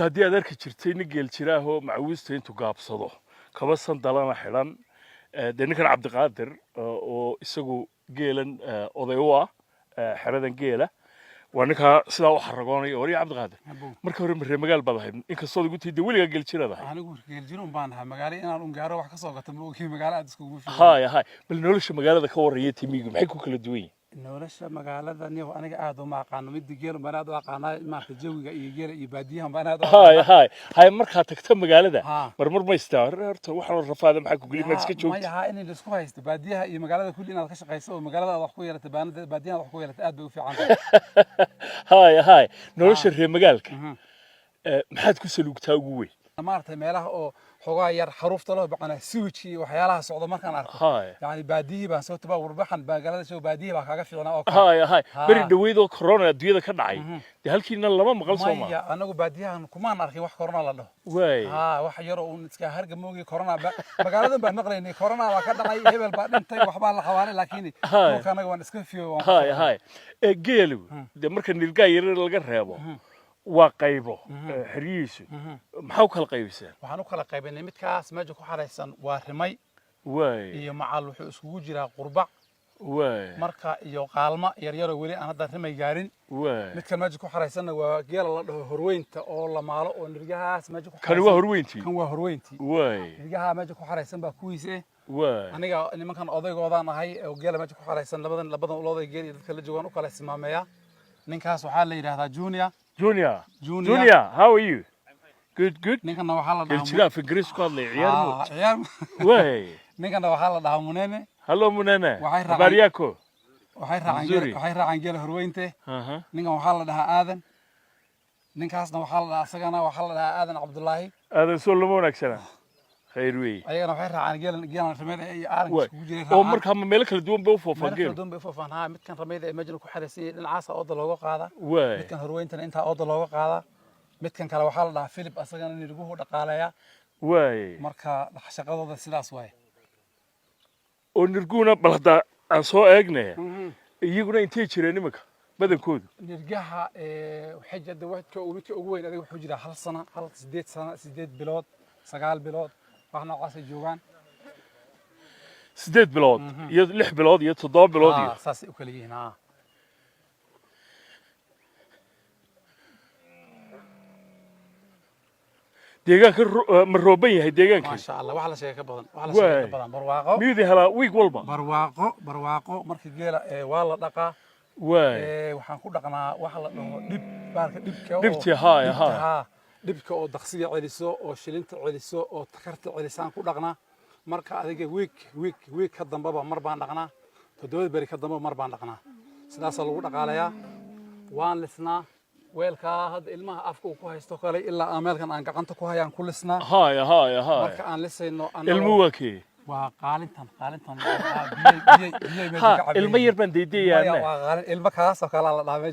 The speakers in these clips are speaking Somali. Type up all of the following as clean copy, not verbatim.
haddii aad arki jirtay nin geel jiraahoo macawiista intuu gaabsado kaba sandalana xidhan dee ninkan cabdiqaadir oo isagu geelan oday u ah xeradan geela waa ninkaa sidaa u xaragoonaya wariya cabdiqaadir marka hore maree magaal baad ahayd inkastoo igu tiida weligaa geel jiraad ahayd anigu geel jiroon baan ahaa magaalo inaan un gaaro wax ka soo gato ma ogii magaalo aad iskugu fiican haya bal nolosha magaalada ka warraya timigu maxay ku kala duwan yihiin nolosha magaalada aniga aad uma aqaano mid geel baan aad u aqaanaa maarta jawiga iyo geela iyo baadiyahan baan aad u haya markaa tagta magaalada marmar ma istaa horta waxaan rafaada maxaa ku geli ma iska joogto maya in la isku haysto baadiyaha iyo magaalada kulli inaad ka shaqeyso oo magaalada aad wax ku yeelato baadiyaha wax ku yeelato aad bay u fiican tahay haya nolosha reer magaalka maxaad ku saluugtaa ugu weyn maarta meelaha oo xogaa yar xaruufta loo baqana sewage iyo waxyaalaha socdo markaan arko yani baadiyii baan soo tabaa warbaxan magaalada soo baadiyii baa kaaga fiicnaa oo haya bari dhaweyd oo corona adduunyada ka dhacay de halkiina lama maqal soo ma anagu baadiyahan kumaan arkin wax corona la dhaho way wax yar oo iska harga moogi corona magaaladan baan maqlaynay corona baa ka dhacay hebel baa dhintay waxbaa la xawaalay laakiin dhulka anaga waan iska fiyo haya geelu de marka nilgaa yar laga reebo waa qaybo xiriyiisu maxaa u kala qaybiseen waxaan u kala qaybinay midkaas meesha ku xareysan waa rimay iyo macal wuxuu isugu jiraa qurbac marka iyo qaalma yar yar oo weli aan hadda rimay gaarin midkan meesha ku xareysanna waa geela la dhaho horweynta oo la maalo oo nirgahaas meesha ku kan waa horweyntii kan waa horweyntii nirgaha meesha ku xareysan baa kuwiise aniga nimankan odaygoodan ahay oo geela meesha ku xareysan labadan ulooday geel iyo dadka la joogaan u kala simaameeya ninkaas waxaa la yiraahdaa Junior, how are you? Good. Ninkana waxaa la dhahaa Jira Ingiriis ku hadlay ciyaar way ninkana waxaa la dhahaa Munene Hello Munene habari yako waxay raacaan geel horweynte ninkan waxaa la dhahaa Aadan ninkaasna waxaa la dhahaa asagana waxaa la dhahaa Aadan Cabdullaahi Aadan soo lama wanaagsanaa khayr wey ayagana waxay raacaan geelan rameed ay aaran isku jireen oo marka meel kala duwan bay u foofaan geel duwan bay u foofaan midkan rameed ay meesha ku xareysay dhinacaas oo looga qaada midkan horweyntan inta oo looga qaada midkan kale waxaa la dhahaa Philip asagana nirguhu dhaqaaleeya marka shaqadooda sidaas way oo nirguna balada aan soo eegnay iyaguna intee jireen nimanka badankoodu nirgaha xajada wadka ugu weyn adiga wuxuu jiraa hal sano 8 bilood 9 bilood waxna caasi joogan 8 bilood iyo 6 bilood iyo 7 bilood iyo saas u kala yihiin deegaanka ma rooban yahay deegaanka ma sha Allah wax la sheegay ka badan barwaaqo miyada hala week walba barwaaqo markii geela waa la dhaqaa waxaan ku dhaqnaa waxa la dhaho dib baarka dibka dhibka oo daqsiga celiso oo shilinta celiso oo takarta celisaan ku dhaqnaa marka adiga week ka dambaba mar baan dhaqnaa 7 bari ka dambaba mar baan dhaqnaa sidaas lagu dhaqaalayaa waan lisnaa weelka hadda ilmaha afka ku haysto kale ilaa ameelkan aan gacanta ku hayaan ku lisnaa marka aan lisayno ilmu wakee waa qaalintan ilma yar baan deedeeyaan ilma kaas oo kala la dhaamay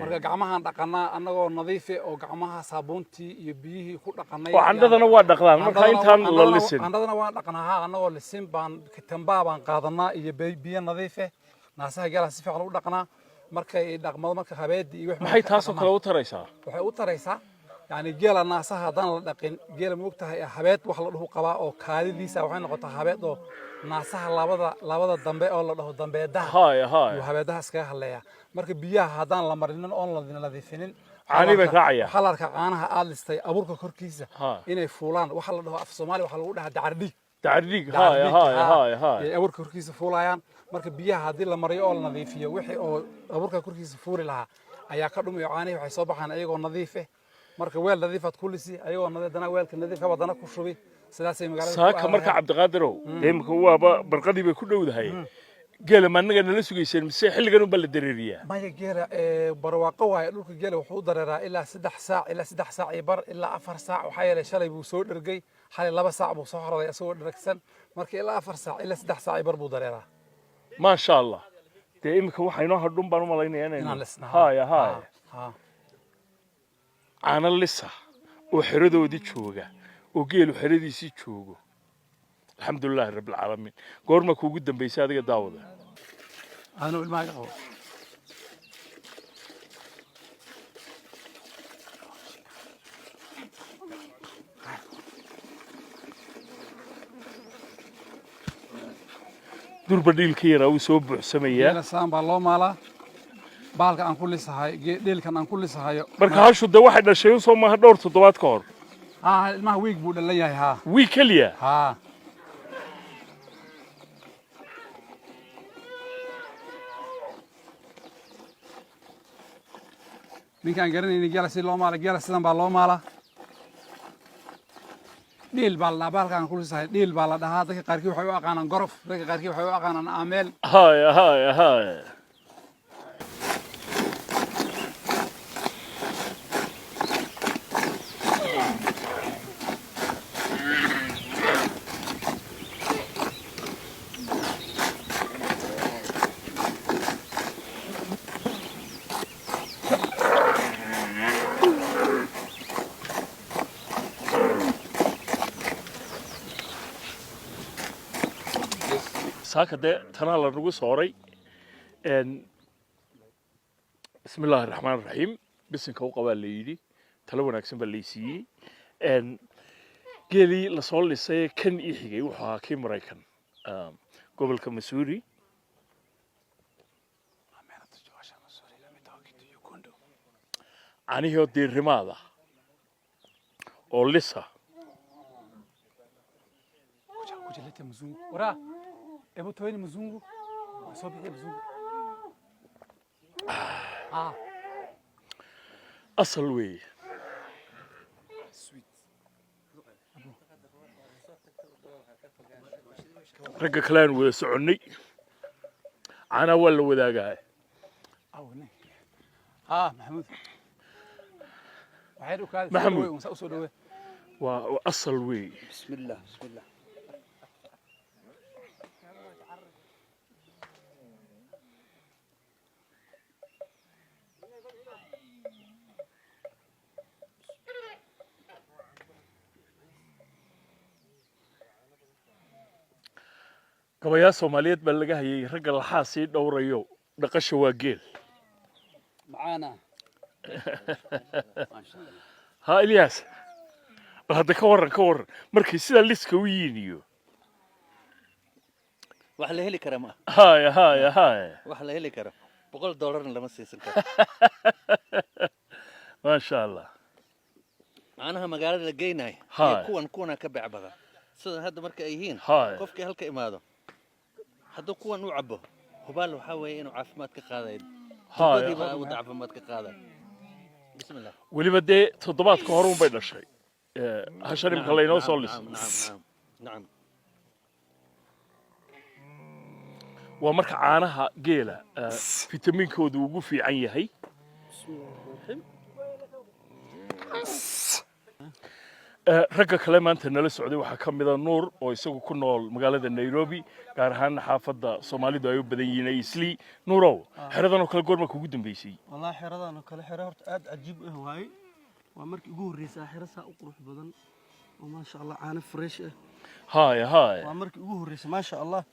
marka gacmahan dhaqanaa anagoo nadiif ah oo gacmaha saabuuntii iyo biyihii ku dhaqanay oo candadana waa dhaqdaan marka intaan la lisin candadana waa dhaqnaa anagoo lisin baan kitambaa baan qaadanaa iyo biyo nadiif ah naasaha geela si fiican u dhaqnaa markay dhaqmado marka habeedii iyo maxay taas oo kale u taraysaa waxay u taraysaa yani geela naasaha hadaan la dhaqin geela ma ogtahay habeed wax la dhaho qabaa oo kaalidiisa waxay noqotaa habeed oo naasaha labada dambe oo la dhaho dambeedaha iyo habeedaha iska haleeya marka biyaha hadaan la marinin oo la nadiifinin caani bay raacaya waxa la arkaa caanaha aad listay abuurka korkiisa inay fuulaan waxa la dhaho af Soomaali waxa lagu dhahaa dacardhiig abuurka korkiisa fuulayaan marka biyaha hadii la mariyo oo la nadiifiyo wixii oo abuurka korkiisa fuuli lahaa ayaa ka dhumayo caanihi waxay soo baxaan ayagoo nadiif ah marka weel nadiifad ku lisi ayagoo nadiifdana weelka nadiif ka wadana ku shubi sidaasay magaalada saaka marka Cabdiqaadirow deemka waaba barqadii bay ku dhowdahay geela ma anaga nala sugayseen mise xilligan u bal dareeriyaa maya geela barwaaqo waay dhulka geela wuxuu dareeraa ilaa 3 saac iyo bar ilaa 4 saac waxa yeelay shalay buu soo dhergay xalay 2 saac buu soo xoroday asoo dhergsan marka ilaa 4 saac ilaa 3 saac iyo bar buu dareeraa ما شاء الله دي إمك وحينو هردون بانو ملايني أنا هاي أنا لسه وحردو دي تشوجا وقيل وحردي سي تشوجو الحمد لله رب العالمين قرما كو قدام بيسادة داوودة أنا أقول ما يقول durba dhiilka yara uu soo buuxsamaya geela saan baa loo maalaa baalka aan ku lisahay dhiilkan aan ku lisahayo marka hashu de waxay dhashay soo maaha dhowr toddobaad ka hor ilmaha wiig buu dhalan yahay wiig kaliya ninkaan garanayni geela si loo maala geela sidan baa loo maalaa dhiil baa la dhahaa baalka aan ku lisahay dhiil baa la dhahaa dadka qaarkii waxay u aqaanaan gorof dadka qaarkii waxay u aqaanaan aameel haya saaka de tanaa la nagu sooray بسم الله الرحمن الرحيم بسم كوقبا ليدي تلو wanaagsan baa leeysiiyay geeli la soo lisay kan ii xigay waxa ka Mareykan gobolka Missouri aniga diirimaada oo lisa kujaleta mzungu wara ebo toyni mzungu soo bixi mzungu أصل وي رجع كلام وسعني أنا ولا وذا جاي محمود محمود وأصل وي بسم الله بسم الله قبيلة سومالية بلغها هي رجل الحاسي دوريو دقش واجيل معانا ها إلياس هذا كورن مركز سيدا لسه كوينيو وحلا هلي كرم هاي وحلا هلي كرم $100 لما سيسن ما شاء الله معناها مقالة لقينا كونا كبع بغا سيدا هذا مركز أيهين قفك هلك إمادو هذا كوان وعبه هبالو حاوي إنه عفمات كقاذين هاي ودع عفمات كقاذين بسم الله ولي بدي تضبط كهرون بين الشيء هشرم خلينا نوصل نعم ومرك عانها جيلة فيتامين كود وقوفي عن هي رجع كلام أنت نلا السعودية وحكم بذا النور ويسوق كل نول مقالة نيروبي كارهان حافظ صومالي دايوب بدين يسلي نورو حردان وكل قرما كوجودن بيسي والله حردان وكل حرارة عجيب هواي ومرك يقول ريسا حرسة أقرح بدن وما شاء الله عانف فريش هاي ومرك يقول ريسا ما شاء الله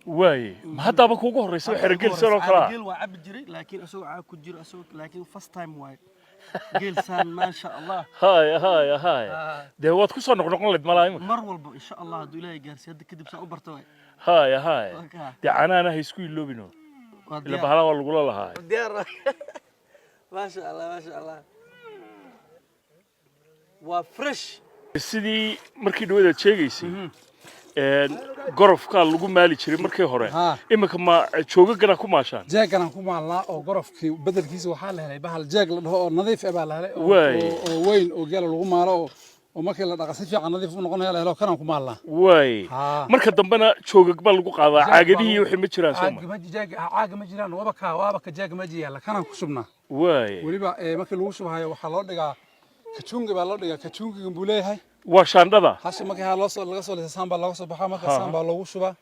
واي ما هذا بكوجه ريسا حرقل سر وكلا حرقل وعب جري لكن أسوق عاب كجري أسوق لكن first time واي جيل سان ما شاء الله هاي ده وقت كوسا نقول لك ملايم مرول إن شاء الله دولاي جالس يدك كده بس أوبرتوي هاي ده أنا هيسكوي لوبينو اللي بحاله والقولا له هاي ديار ما شاء الله ما شاء الله وفريش sidii markii dhawada sheegaysay gorofka lagu maali jiray markii hore imika ma joogagana ku maashaan jeegana ku maalnaa oo gorofkii bedelkiisa waxa la helay bahal jeeg la dhaho oo nadiif ah baa la helay oo weyn oo geel lagu maalo oo markii la dhaqo si fiican nadiif u noqonaya la helo kana ku maalnaa way marka dambana joogag baa lagu qaadaa caagadihii wixii ma jiraan soo ma caaga ma jiraan waaba ka jeeg ma jiyaa kana ku shubnaa way waliba markii lagu shubayo waxa loo dhigaa kachunga baa loo dhigaa kachunga buu leeyahay وشانددا هاشي markii laga soo leeyahay samba laga soo baxaa marka samba lagu shuba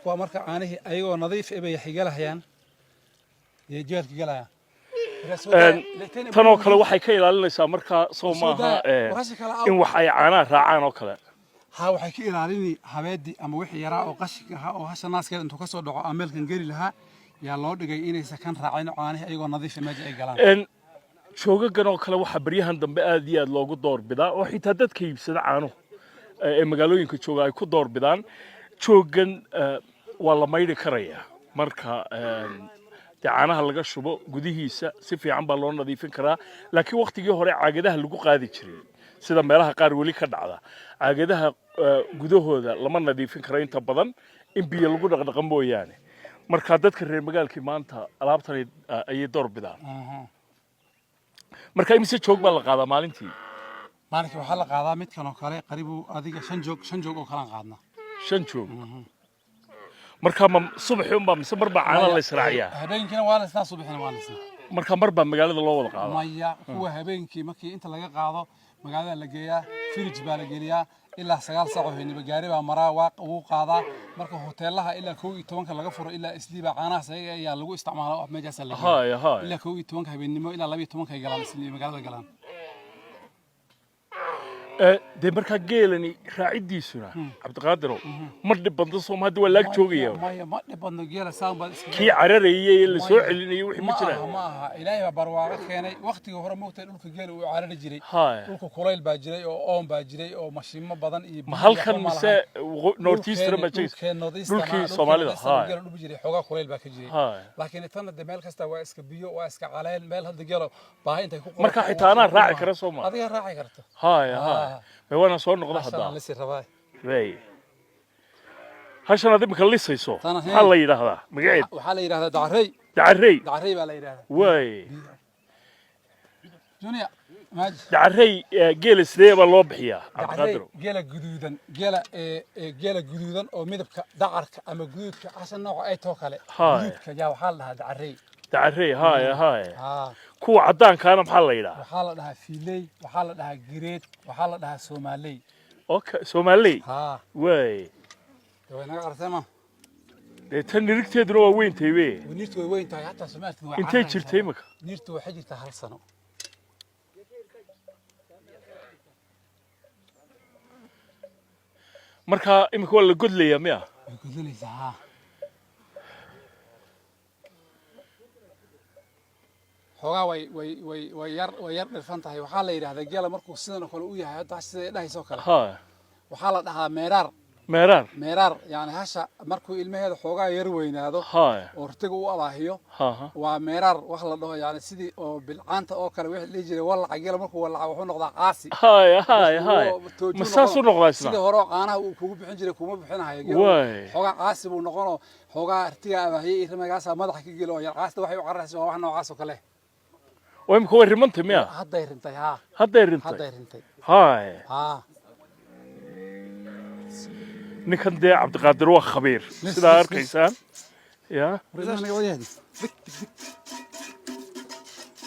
waa marka caanahi ayagoo nadiif ah bay xigalahayaan jeelka galaya tanoo kale waxay ka ilaalinaysaa marka soo maaha in wax ay caanaha raacaan oo kale waxay ka ilaalini habeedii ama wixii yaraa oo qashinka ah oo hasha naaskeeda intuu ka soo dhaco ameelkan geli lahaa yaa loo dhigay inay sakan raacin caanahi ayagoo nadiif ah meesha ay galaan joogagan oo kale waxa baryahan dambe aad iyo aad loogu door bidaa oo xitaa dadka iibsada caano ee magaalooyinka jooga ay ku door bidaan joogan waa la maydhi karayaa marka caanaha laga shubo gudihiisa si fiican baa loo nadiifin karaa laakiin waqtigii hore caagadaha lagu qaadi jiray sida meelaha qaar weli ka dhacda caagadaha gudahooda lama nadiifin karo inta badan in biyo lagu dhaqdhaqan mooyaane marka dadka reer magaalkii maanta alaabtan ayay door bidaan marka imise joog baa la qaadaa maalintii waxaa la qaadaa midkan oo kale qaribu adiga 5 joog oo kala qaadna 5 joog marka ma subaxii un baa mise marba caana la israaciyaa habeenkina waa la isna subaxina waa la isna marka marba magaalada loo wada qaadaa maya kuwa habeenkii markii inta laga qaado magaalada la geeyaa fridge baa la geliyaa ilaa 9 saac oo heenba gaari baa maraa waa uu qaadaa marka hoteelaha ilaa 11 laga furo ilaa isliiba caanaha sayaga ayaa lagu isticmaalaa meeshaas la geeyaa ilaa 11 habeenimo ilaa 12 ay galaan isliiba magaalada galaan de marka geelani raacidiisuna cabdiqaadiro ma dhibando Soomaalidu waa laag joogaya ma dhibando geela saamba kii cararayay la soo celinayay wixii ma jiraan ma aha ilaahay baa barwaaqo keenay waqtiga hore moogtay dhulka geela uu carari jiray dhulka kulayl baa jiray oo oon baa jiray oo mashiimo badan iyo ma halkan mise northeastern ma jirto dhulkii Soomaalida geela dhul jiray xogaa kulayl baa ka jiray laakiin tan meel kasta waa iska biyo waa iska caleen meel hadda geelo baahi intay ku marka xitaa ana raaci kara Soomaali adiga raaci karto ما وانا صور نقطة حدا باي هاشنا ذي مكلسيسو حلا يدا هذا مقعد وحلا يدا هذا دعري بلا يدا واي جونيا ماج دعري جيل سليبا لو بخيا جيل جدودن oo midabka dacarka ama guduudka asan nooc ay too kale guduudka yaa waxa la dhahaa دعري هاي كو عدان كان محل يدا waxaa la dhahaa fiiley waxaa la dhahaa gireed waxaa la dhahaa Soomaali اوكي Soomaali way naga artama tan nirigteeduna waa weyn tahay nirtu way weyn tahay hatta Soomaalidu waa intee jirtay marka nirtu waxay jirtaa hal sano marka imika waa la godlaya miya godlaysaa xogaa way yar dhirfan tahay waxaa la yiraahdaa geela markuu sidan kale u yahay hadda sida dhahaysoo kale waxaa la dhahaa meeraar yani hasha markuu ilmaheeda xoogaa yar weynaado oo rtiga u abaahiyo waa meeraar wax la dhaho yani sidii oo bilcaanta oo kale wixii la jiray walaca geela markuu walaca wuxuu noqdaa qaasi masaasu noqdaa isna sidii hore qaanaha uu kugu bixin jiray kuma bixinayo xoogaa qaasi buu noqono xoogaa rtiga abaahiyay irmagaasa madaxa ka gelo yar qaasta waxay u qarraysaa wax noocaas oo kale ويمكن هو الرمانتي مياه هدا رنتي ها هاي نكن دي عبد القادر هو خبير سيدا أركيسان يا رزقنا ودي هذه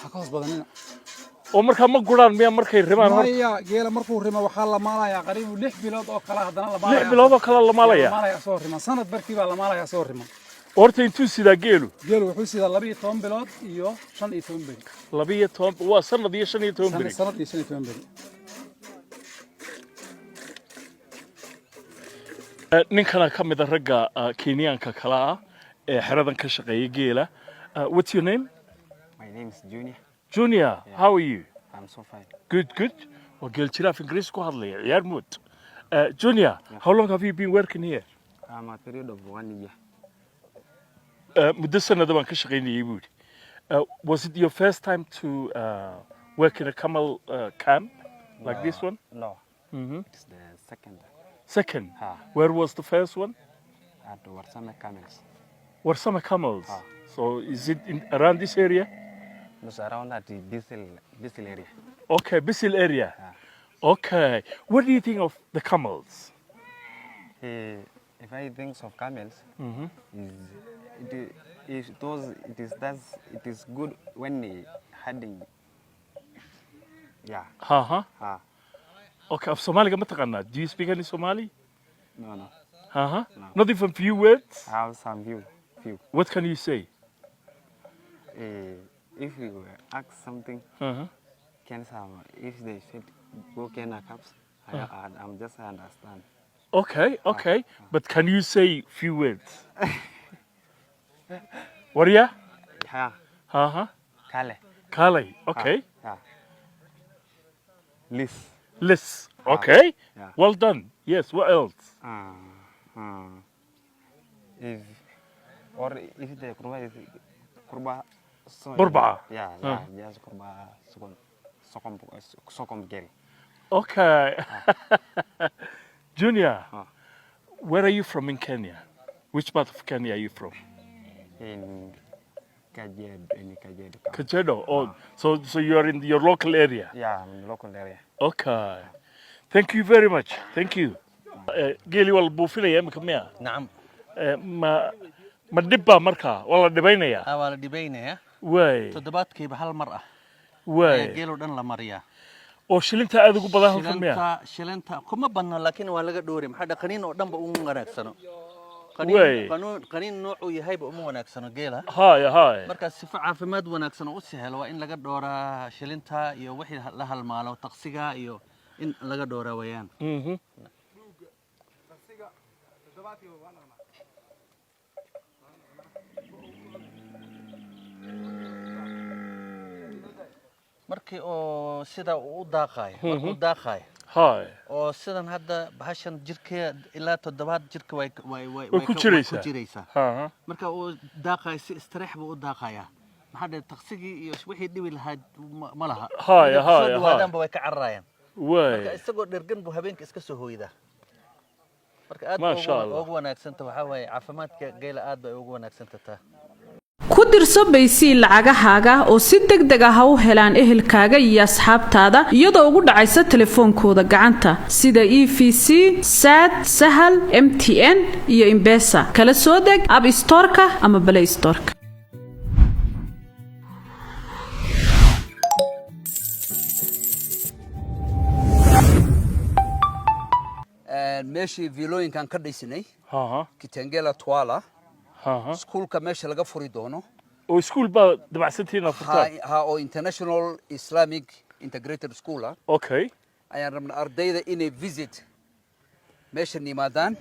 حكاس بدننا ومركا ما قولان مياه مركا الرمان مايا جيلا مركو الرما وحال مالا يا قريب لح بلاد أو كلا هدنا لح بلاد أو كلا مالا يا صور رما سنة بركي ولا مالا يا صور رما horta intuu sidaa geelu wuxuu sidaa 12 bilood iyo 15 bil 12 waa sanad iyo 15 bil sanad iyo 15 bil ninkana ka mid ah ragga Kenyaanka kala ah ee xeradan ka shaqeeya geela what's your name my name is Junior how are you I'm so fine good waa geel jiraaf Ingiriis ku hadlaya ciyaar mood Junior how long have you been working here a period of 1 year مدة سنة بان كشغيني يبودي. Was it your first time to work in a camel camp like this one? No. It's the second. Second? Where was the first one? At Warsame Camels. Warsame Camels? So is it around this area? It's around at the Bisil area. Okay, Bisil area. Okay. What do you think of the camels? If I think of camels, it is good when herding. Yeah. Okay, of Somali ما تقنا. Do you speak any Somali? No. No. Not even few words? I have some few. What can you say? If you ask something, if they said go Kenya caps, I'm just understand. Okay. But can you say few words? What are you? Kale. Okay. Liss. Okay. Well done. Yes. What else? Or if the kurba is kurba. Burba. Yeah, just kurba sokom gel. Okay. Junior, where are you from in Kenya? Which part of Kenya are you from? In Kajedo. Kajedo. Oh, so you are in your local area? Yeah, in the local area. Okay. Thank you very much. Thank you. Geeli wala buufinaya imika miya? نعم ma dhibba markaa waa la dhibaynaya? waa la dhibaynaya way toddobaadkiiba hal mar ah way geelo dhan la mariyaa oo shilinta aad ugu badan halkan miya? shilinta kuma badna laakiin waa laga dhoori maxaa dhaqaniin oo dhanba ugu wanaagsano qaniin noocu yahayba uma wanaagsano geela haya marka sifa caafimaad wanaagsan oo u sahlo waa in laga dhooraa shilinta iyo wixii la halmaalo taqsiga iyo in laga dhooraa wayaan markii oo sida uu daaqay oo sidan hadda bahashan jirkeeda ilaa 7 jirka way ku jiraysaa marka uu daaqay si istirax buu u daaqayaa maxaa dhacay taqsigii iyo wixii dhibi lahayd ma laha wadanba way ka cararayaan marka isagoo dhergan buu habeenkii iska soo hooydaa marka aad ugu wanaagsanta waxa way caafimaadka geela aad bay ugu wanaagsantahay ku dirso baysi lacagahaaga oo si degdeg ah u helaan ehelkaaga iyo asxaabtaada iyadoo ugu dhacaysa telefoonkooda gacanta sida EVC, SAD, Sahal, MTN iyo M-Pesa kala soo deg App Store-ka ama Play Store-ka. meeshii vilooyinkan ka dhisinay Kitengela Twala iskuulka meesha laga furi doono oo iskuul baa dabacsantiina furtaan oo International Islamic Integrated School okay ayaan rabnaa ardayda inay visit meesha nimaadaan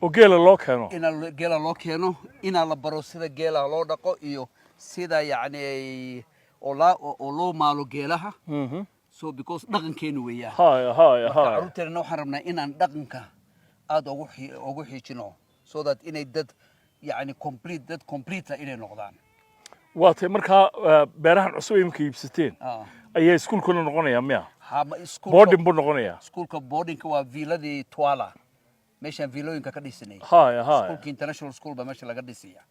oo geela loo keeno ina la baro sida geela loo dhaqo iyo sida yacni oo loo maalo geelaha so because dhaqankeenu weeyaa carruurteena waxaan rabnaa inaan dhaqanka aad ugu xiijino so that inay dad يعني complete inay noqdaan waatay marka beerahan cusub ay imka iibsateen ayay iskuulkuna noqonayaan miya boarding buu noqonayaa iskuulka boardingka waa viiladii Twala meeshan viilooyinka ka dhisanay iskuulka international school ba meesha laga dhisaya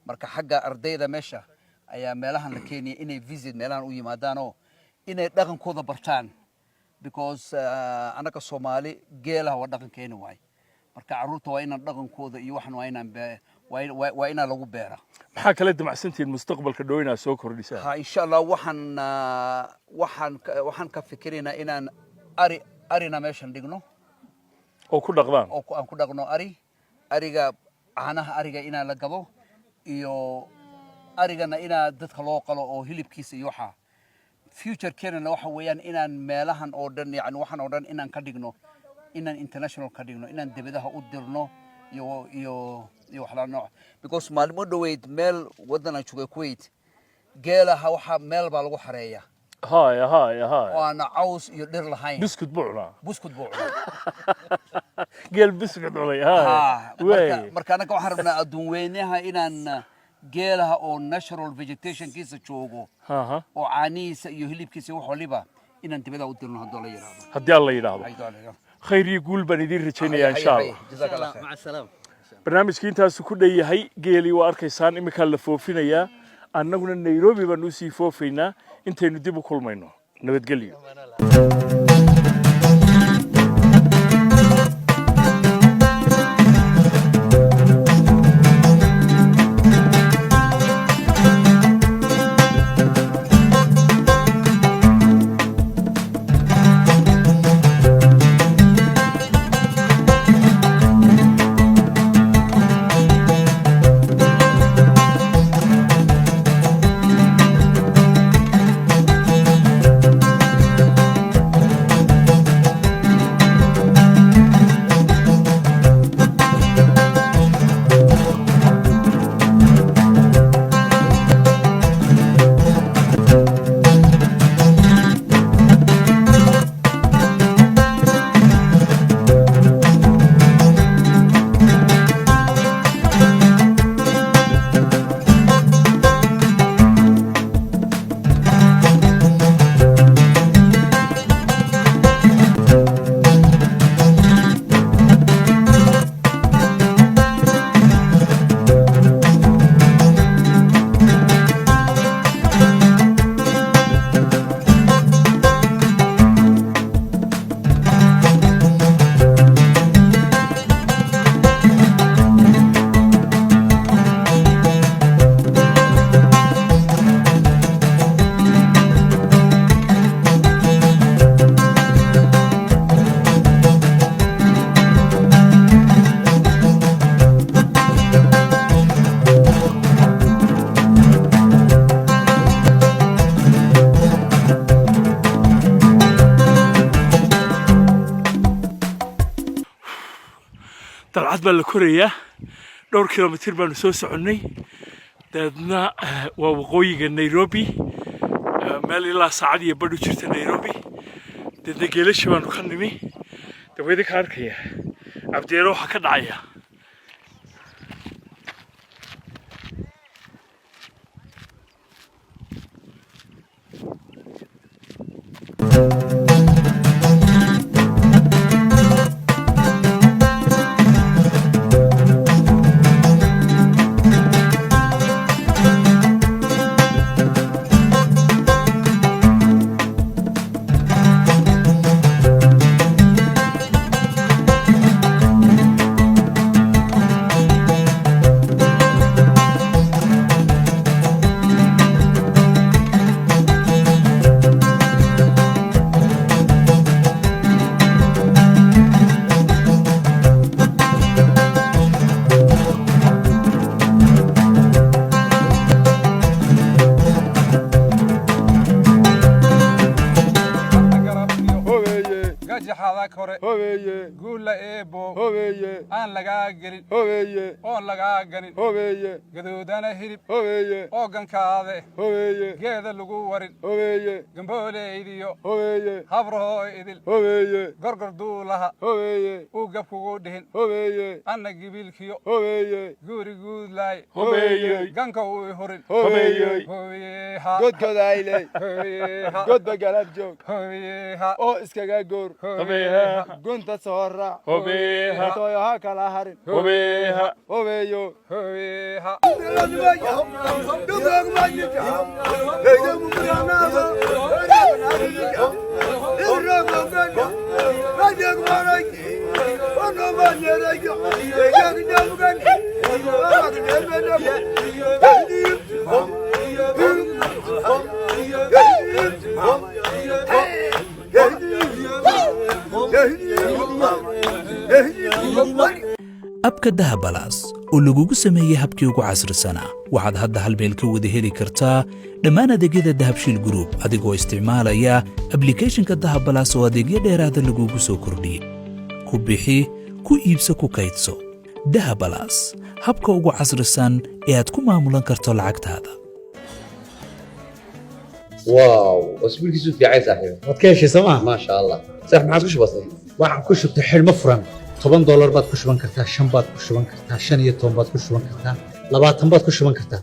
marka xagga ardayda meesha ayaa meelahan la keeniyay inay visit meelahan u yimaadaan oo inay dhaqankooda bartaan because anaka Soomaali geelaha waa dhaqankeena waay marka carruurta waa inaan dhaqankooda iyo waxan waa inaan lagu beera maxaa kala damacsantiin mustaqbalka dhow inaad soo kordhisaan insha Allah waxaan ka fikiraynaa inaan arina meeshan dhigno oo ku dhaqdaan oo aan ku dhaqno ariga caanaha ariga inaan la gabo iyo arigana inaa dadka loo qalo oo hilibkiisa iyo waxa future keena waxa weeyaan inaan meelahan oo dhan yani waxan oo dhan inaan ka dhigno inaan international ka dhigno inaan dibadaha u dirno iyo wax la nooc because maalmo dhaweyd meel wadana joogay Kuwait geelaha waxa meel baa lagu xareeyaa waana caws iyo dhir lahayn biskud buucna geel biskud cunay marka anaga waxaan rabnaa adduun weynaha inaan geelaha oo natural vegetation kiisa joogo oo caanihiisa iyo hilibkiisa wax waliba inaan dibadaha u dirno haddii la yiraahdo خير يقول بندير رجينا إن شاء الله. جزاك الله خير. مع السلامة. برنامج كينتا سكودة هي جيلي وأركيسان إمكان لفوفينا يا أننا كنا نيروبي بنوسي فوفينا أنت نديبو كل ماينو نبت جليو. qalcad baa la korayaa dhowr kilomitir baanu soo soconnay dabeedna waa waqooyiga Nairobi meel ilaa saacad iyo badh u jirta Nairobi dabeedna geelasha baanu ka nimi dabeedna ka arkaya cabdiyeelo waxaa ka dhacaya قول إيبو أنا لقاقل أون لقاقل قدودنا هرب أوغن كاذي قيد اللقوورين قنبولي إيديو خبره إيدل قرقر دولها وقف قودهن أنا قبيل كيو قوري قود لاي قنكو هورين قد قد عيلي قد بقلب جوك أو إسكاقا قور قنت صورة هوبيها تويها كلاهرين هوبيها هوبيو هوبيها abka dahabalaas oo lagugu sameeyay habkii ugu casrisanaa waxaad hadda hal meel ka wada heli kartaa dhammaan adeegyada dahabshiil group adigoo isticmaalaya applicationka dahabalaas oo adeegyo dheeraada lagugu soo kordhiyey ku bixi ku iibso ku kaydso dahabalaas habka ugu casrisan ee aad ku maamulan karto lacagtaada واو اسبوعك في عين صاحبي wadkeeshi sama ما شاء الله صح ما عادش بسيط waxaan ku shubtay xilmo furan $10 baad ku shuban kartaa 5 baad ku shuban kartaa 15 baad ku shuban kartaa 20 baad ku shuban kartaa